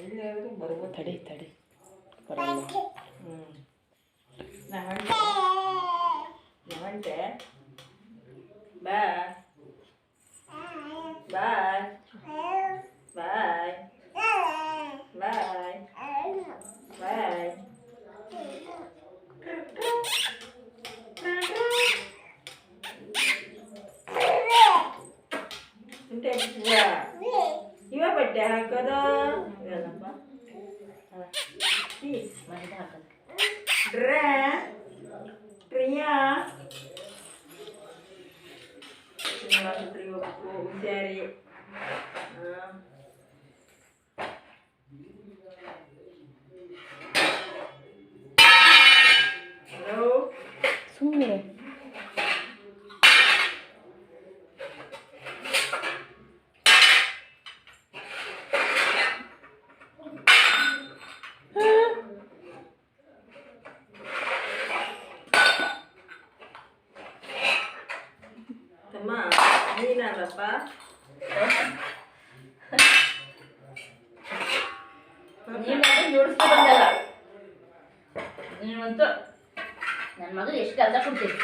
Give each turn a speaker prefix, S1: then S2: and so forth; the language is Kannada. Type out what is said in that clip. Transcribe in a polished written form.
S1: ಎಲ್ಲಿಯಾದರೂ ಬರ್ಬೋದು. ತಡಿ ತಡಿ ಬರಲ್ಲ. ನವಂಟೆ ನವಂಟೆ ಬಾಯ್ ಬಾಯ್ ಬಾಯ್ ಬಾಯ್ ಬಾಯ್. ಇವ ಬಟ್ಟೆ ಹಾಕೋದು ಏನಪ್ಪ ಡ್ರಾ ಟ್ರಿಯಾ ಹುಷಾರಿ. ಹಲೋ ಸುಮ್ಮನೆ ತಮ್ಮ ನೀನಲ್ಲಪ್ಪ
S2: ನೀನಂತೂ ನನ್ನ ಮಗ ಎಷ್ಟು ಕೆಲಸ ಕೊಡ್ತೀವಿ.